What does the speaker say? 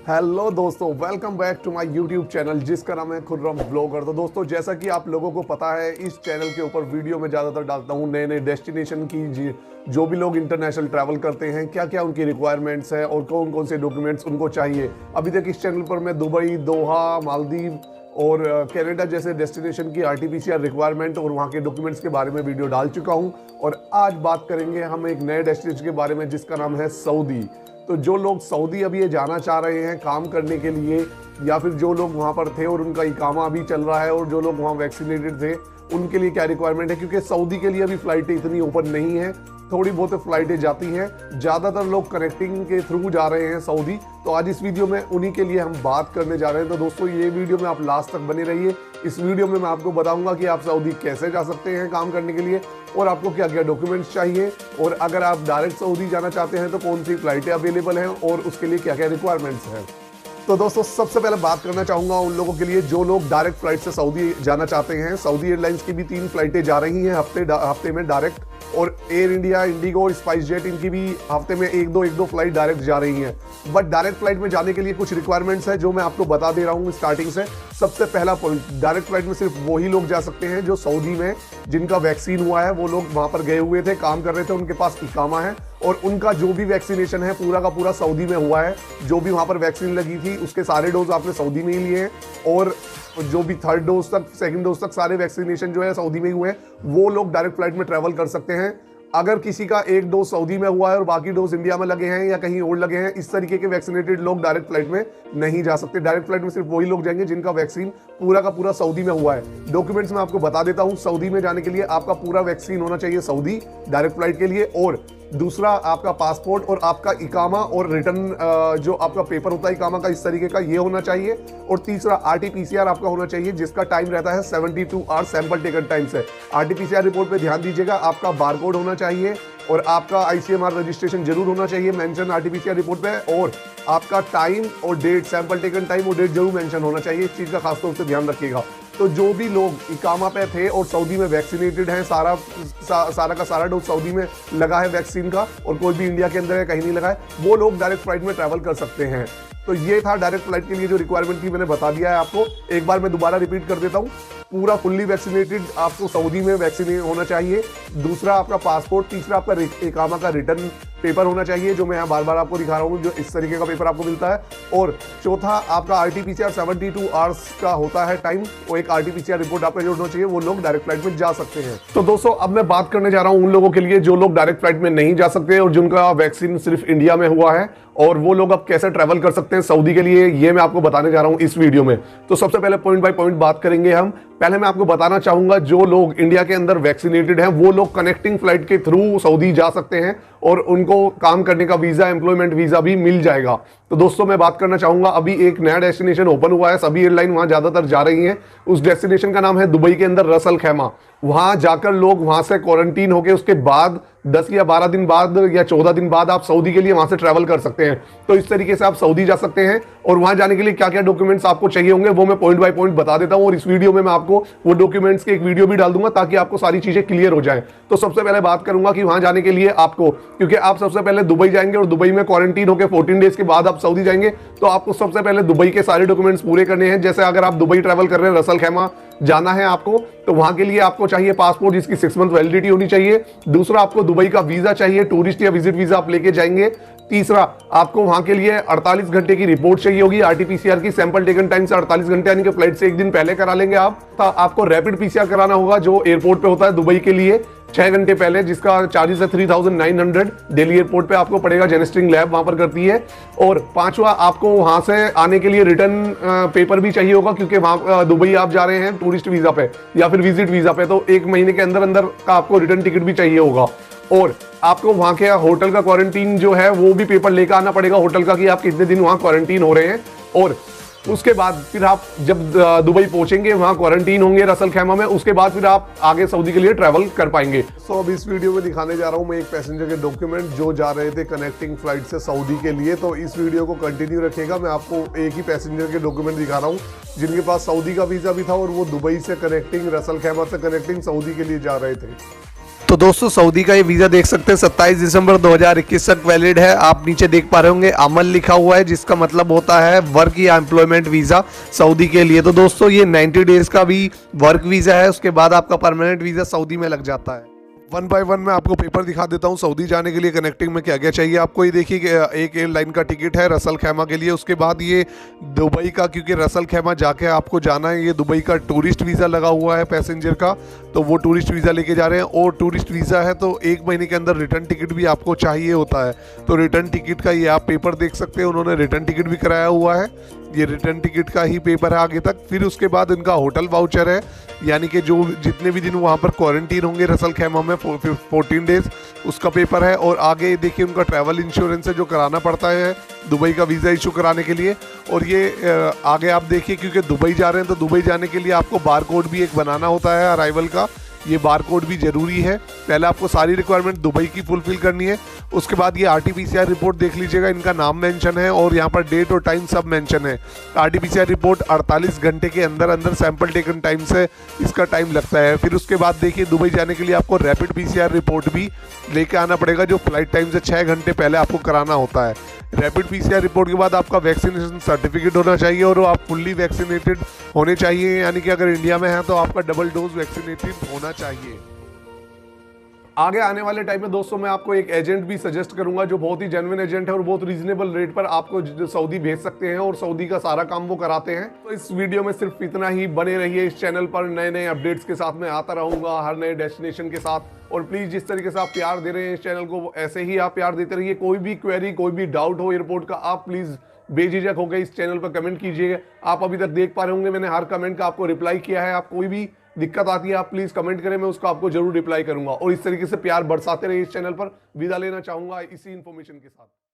Hello दोस्तों, welcome back to my YouTube channel जिसका नाम है खुर्रम ब्लॉगर। तो दोस्तों, जैसा कि आप लोगों को पता है, इस चैनल के ऊपर वीडियो में ज़्यादातर डालता हूँ नए नए डेस्टिनेशन की। जो भी लोग इंटरनेशनल ट्रैवल करते हैं, क्या क्या उनकी रिक्वायरमेंट्स है और कौन कौन से डॉक्यूमेंट्स उनको चाहिए। अभी तक इस चैनल पर मैं दुबई, दोहा, मालदीव और कनाडा जैसे डेस्टिनेशन की RT-PCR रिक्वायरमेंट और वहाँ के डॉक्यूमेंट्स के बारे में वीडियो डाल चुका हूँ। और आज बात करेंगे हम एक नए डेस्टिनेशन के बारे में जिसका नाम है सऊदी। तो जो लोग सऊदी अभी ये जाना चाह रहे हैं काम करने के लिए, या फिर जो लोग वहाँ पर थे और उनका इकामा अभी चल रहा है, और जो लोग वहाँ वैक्सीनेटेड थे, उनके लिए क्या रिक्वायरमेंट है। क्योंकि सऊदी के लिए अभी फ़्लाइटें इतनी ओपन नहीं है, थोड़ी बहुत फ़्लाइटें जाती हैं, ज़्यादातर लोग कनेक्टिंग के थ्रू जा रहे हैं सऊदी। तो आज इस वीडियो में उन्हीं के लिए हम बात करने जा रहे हैं। तो दोस्तों, ये वीडियो में आप लास्ट तक बने रहिए। इस वीडियो में मैं आपको बताऊंगा कि आप सऊदी कैसे जा सकते हैं काम करने के लिए, और आपको क्या क्या डॉक्यूमेंट्स चाहिए, और अगर आप डायरेक्ट सऊदी जाना चाहते हैं तो कौन सी फ़्लाइटें अवेलेबल हैं और उसके लिए क्या क्या रिक्वायरमेंट्स हैं। तो दोस्तों, सबसे पहले बात करना चाहूँगा उन लोगों के लिए जो लोग डायरेक्ट फ्लाइट से सऊदी जाना चाहते हैं। सऊदी एयरलाइंस की भी 3 फ्लाइटें जा रही हैं हफ्ते में डायरेक्ट, और एयर इंडिया, इंडिगो और स्पाइस जेट, इनकी भी हफ्ते में एक दो फ्लाइट डायरेक्ट जा रही हैं। बट डायरेक्ट फ्लाइट में जाने के लिए कुछ रिक्वायरमेंट्स हैं जो मैं आपको बता दे रहा हूँ स्टार्टिंग से। सबसे पहला पॉइंट, डायरेक्ट फ्लाइट में सिर्फ वही लोग जा सकते हैं जो सऊदी में जिनका वैक्सीन हुआ है, वो लोग वहाँ पर गए हुए थे, काम कर रहे थे, उनके पास इकामा है, और उनका जो भी वैक्सीनेशन है पूरा का पूरा सऊदी में हुआ है। जो भी वहाँ पर वैक्सीन लगी थी उसके सारे डोज आपने सऊदी में ही लिए हैं, और जो भी 3rd डोज तक, 2nd डोज तक सारे वैक्सीनेशन जो है सऊदी में ही हुए हैं, वो लोग डायरेक्ट फ्लाइट में ट्रैवल कर सकते हैं। अगर किसी का एक डोज सऊदी में हुआ है और बाकी डोज इंडिया में लगे हैं या कहीं और लगे हैं, इस तरीके के वैक्सीनेटेड लोग डायरेक्ट फ्लाइट में नहीं जा सकते। डायरेक्ट फ्लाइट में सिर्फ वही लोग जाएंगे जिनका वैक्सीन पूरा का पूरा सऊदी में हुआ है। डॉक्यूमेंट्स मैं आपको बता देता हूं। सऊदी में जाने के लिए आपका पूरा वैक्सीन होना चाहिए सऊदी डायरेक्ट फ्लाइट के लिए, और दूसरा आपका पासपोर्ट और आपका इकामा और रिटर्न जो आपका पेपर होता है इकामा का, इस तरीके का ये होना चाहिए। और तीसरा RT-PCR आपका होना चाहिए जिसका टाइम रहता है 72 आवर्स सैंपल टेकन टाइम से। RT-PCR रिपोर्ट पे ध्यान दीजिएगा, आपका बारकोड होना चाहिए और आपका ICMR रजिस्ट्रेशन जरूर होना चाहिए मेंशन RT-PCR रिपोर्ट पे, और आपका टाइम और डेट, सैंपल टेकन टाइम और डेट जरूर मेंशन होना चाहिए। इस चीज़ का खासतौर से ध्यान रखिएगा। तो जो भी लोग इकामा पे थे और सऊदी में वैक्सीनेटेड हैं, सारा का सारा डोज सऊदी में लगा है वैक्सीन का, और कोई भी इंडिया के अंदर है कहीं नहीं लगा है, वो लोग डायरेक्ट फ्लाइट में ट्रैवल कर सकते हैं। तो ये था डायरेक्ट फ्लाइट के लिए जो रिक्वायरमेंट थी, मैंने बता दिया है आपको। एक बार मैं दोबारा रिपीट कर देता हूँ। पूरा फुल्ली वैक्सीनेटेड आपको सऊदी में वैक्सीन होना चाहिए। दूसरा आपका पासपोर्ट, तीसरा आपका इकामा का रिटर्न पेपर होना चाहिए, जो मैं यहाँ बार बार आपको दिखा रहा हूँ, जो इस तरीके का पेपर आपको मिलता है। और चौथा आपका RT-PCR 72 आवर्स का होता है टाइम, वो एक RT-PCR रिपोर्ट आपका जो होना चाहिए, वो लोग डायरेक्ट फ्लाइट में जा सकते हैं। तो दोस्तों, अब मैं बात करने जा रहा हूँ उन लोगों के लिए जो लोग डायरेक्ट फ्लाइट में नहीं जा सकते और जिनका वैक्सीन सिर्फ इंडिया में हुआ है, और वो लोग अब कैसे ट्रैवल कर सकते हैं सऊदी के लिए, ये मैं आपको बताने जा रहा हूँ इस वीडियो में। तो सबसे पहले पॉइंट बाय पॉइंट बात करेंगे हम। पहले मैं आपको बताना चाहूंगा, जो लोग इंडिया के अंदर वैक्सीनेटेड हैं वो लोग कनेक्टिंग फ्लाइट के थ्रू सऊदी जा सकते हैं, और उनको काम करने का वीजा, एम्प्लॉयमेंट वीजा भी मिल जाएगा। तो दोस्तों, मैं बात करना चाहूंगा, अभी एक नया डेस्टिनेशन ओपन हुआ है, सभी एयरलाइन वहां ज्यादातर जा रही हैं। उस डेस्टिनेशन का नाम है दुबई के अंदर रस अल खैमा। वहां जाकर लोग वहां से क्वारंटीन होकर उसके बाद 10 या 12 दिन बाद या 14 दिन बाद आप सऊदी के लिए वहां से ट्रैवल कर सकते हैं। तो इस तरीके से आप सऊदी जा सकते हैं, और वहां जाने के लिए क्या क्या डॉक्यूमेंट्स आपको चाहिए होंगे वो मैं पॉइंट बाय पॉइंट बता देता हूं, और इस वीडियो में मैं आपको वो डॉक्यूमेंट्स की एक वीडियो भी डाल दूंगा ताकि आपको सारी चीजें क्लियर हो जाए। तो सबसे पहले बात करूंगा कि वहां जाने के लिए आपको, क्योंकि आप सबसे पहले दुबई जाएंगे और दुबई में क्वारंटीन होकर 14 डेज के बाद आप सऊदी जाएंगे, तो आपको सबसे पहले दुबई के सारे डॉक्यूमेंट्स पूरे करने हैं। जैसे अगर आप दुबई ट्रैवल कर रहे हैं, रस अल खैमा जाना है आपको, तो वहां के लिए आपको चाहिए पासपोर्ट जिसकी 6 मंथ वैलिडिटी होनी चाहिए। दूसरा, आपको दुबई का वीजा चाहिए, टूरिस्ट या विजिट वीजा आप लेके जाएंगे। तीसरा, आपको वहां के लिए 48 घंटे की रिपोर्ट चाहिए होगी RT-PCR की, सैंपल टेकन टाइम से 48 घंटे, यानी कि फ्लाइट से एक दिन पहले करा लेंगे आप। आपको रैपिड PCR कराना होगा जो एयरपोर्ट पे होता है दुबई के लिए 6 घंटे पहले, जिसका चार्जेस है 3900 दिल्ली एयरपोर्ट पे आपको पड़ेगा, जेनेस्ट्रिंग लैब वहां पर करती है। और पांचवा, आपको वहां से आने के लिए रिटर्न पेपर भी चाहिए होगा, क्योंकि वहां दुबई आप जा रहे हैं टूरिस्ट वीजा पे या फिर विजिट वीजा पे, तो 1 महीने के अंदर अंदर का आपको रिटर्न टिकट भी चाहिए होगा। और आपको वहां के होटल का क्वारंटीन जो है वो भी पेपर लेकर आना पड़ेगा होटल का, कि आप कितने दिन वहां क्वारंटीन हो रहे हैं। और उसके बाद फिर आप जब दुबई पहुंचेंगे, वहां क्वारंटीन होंगे रस अल खैमा में, उसके बाद फिर आप आगे सऊदी के लिए ट्रैवल कर पाएंगे। सो अब इस वीडियो में दिखाने जा रहा हूं मैं एक पैसेंजर के डॉक्यूमेंट जो जा रहे थे कनेक्टिंग फ्लाइट से सऊदी के लिए। तो इस वीडियो को कंटिन्यू रखिएगा। मैं आपको एक ही पैसेंजर के डॉक्यूमेंट दिखा रहा हूँ जिनके पास सऊदी का वीजा भी था, और वो दुबई से कनेक्टिंग, रस अल खैमा से कनेक्टिंग सऊदी के लिए जा रहे थे। तो दोस्तों सऊदी का ये वीज़ा देख सकते हैं 27 दिसंबर 2021 तक वैलिड है। आप नीचे देख पा रहे होंगे अमल लिखा हुआ है, जिसका मतलब होता है वर्क या एम्प्लॉयमेंट वीज़ा सऊदी के लिए। तो दोस्तों ये 90 डेज़ का भी वर्क वीज़ा है, उसके बाद आपका परमानेंट वीज़ा सऊदी में लग जाता है। वन बाय वन मैं आपको पेपर दिखा देता हूँ सऊदी जाने के लिए कनेक्टिंग में क्या क्या चाहिए आपको। ये देखिए कि एक एयरलाइन का टिकट है रसल खैमा के लिए, उसके बाद ये दुबई का, क्योंकि रसल खैमा जाके आपको जाना है, ये दुबई का टूरिस्ट वीज़ा लगा हुआ है पैसेंजर का, तो वो टूरिस्ट वीज़ा लेके जा रहे हैं। और टूरिस्ट वीज़ा है तो 1 महीने के अंदर रिटर्न टिकट भी आपको चाहिए होता है। तो रिटर्न टिकट का ये आप पेपर देख सकते हैं, उन्होंने रिटर्न टिकट भी कराया हुआ है, ये रिटर्न टिकट का ही पेपर है आगे तक। फिर उसके बाद इनका होटल वाउचर है, यानी कि जो जितने भी दिन वहाँ पर क्वारंटीन होंगे रसल खैमा में 14 डेज, उसका पेपर है। और आगे देखिए उनका ट्रैवल इंश्योरेंस है जो कराना पड़ता है दुबई का वीज़ा इशू कराने के लिए। और ये आगे आप देखिए, क्योंकि दुबई जा रहे हैं तो दुबई जाने के लिए आपको बार कोड भी एक बनाना होता है अराइवल का, ये बार कोड भी ज़रूरी है। पहले आपको सारी रिक्वायरमेंट दुबई की फुलफिल करनी है, उसके बाद ये RT-PCR रिपोर्ट देख लीजिएगा, इनका नाम मेंशन है और यहाँ पर डेट और टाइम सब मेंशन है। RT-PCR रिपोर्ट 48 घंटे के अंदर अंदर सैंपल टेकन टाइम से इसका टाइम लगता है। फिर उसके बाद देखिए दुबई जाने के लिए आपको रैपिड PCR रिपोर्ट भी लेके आना पड़ेगा, जो फ्लाइट टाइम से 6 घंटे पहले आपको कराना होता है। रैपिड PCR रिपोर्ट के बाद आपका वैक्सीनेशन सर्टिफिकेट होना चाहिए और आप फुल्ली वैक्सीनेटेड होने चाहिए, यानी कि अगर इंडिया में है तो आपका डबल डोज वैक्सीनेटेड होना चाहिए। आगे आने वाले टाइम में दोस्तों मैं आपको एक एजेंट भी सजेस्ट करूंगा जो बहुत ही जेन्युइन एजेंट है और बहुत रीजनेबल रेट पर आपको सऊदी भेज सकते हैं और सऊदी का सारा काम वो कराते हैं। तो इस वीडियो में सिर्फ इतना ही, बने रहिए इस चैनल पर, नए नए अपडेट्स के साथ मैं आता रहूंगा हर नए डेस्टिनेशन के साथ। और प्लीज़ जिस तरीके से आप प्यार दे रहे हैं इस चैनल को, ऐसे ही आप प्यार देते रहिए। कोई भी क्वेरी, कोई भी डाउट हो एयरपोर्ट का, आप प्लीज़ बेझिझक होकर इस चैनल पर कमेंट कीजिएगा। आप अभी तक देख पा रहे होंगे मैंने हर कमेंट का आपको रिप्लाई किया है। आप कोई भी दिक्कत आती है आप प्लीज़ कमेंट करें, मैं उसको आपको जरूर रिप्लाई करूंगा। और इस तरीके से प्यार बरसाते रहिए इस चैनल पर। विदा लेना चाहूंगा इसी इन्फॉर्मेशन के साथ।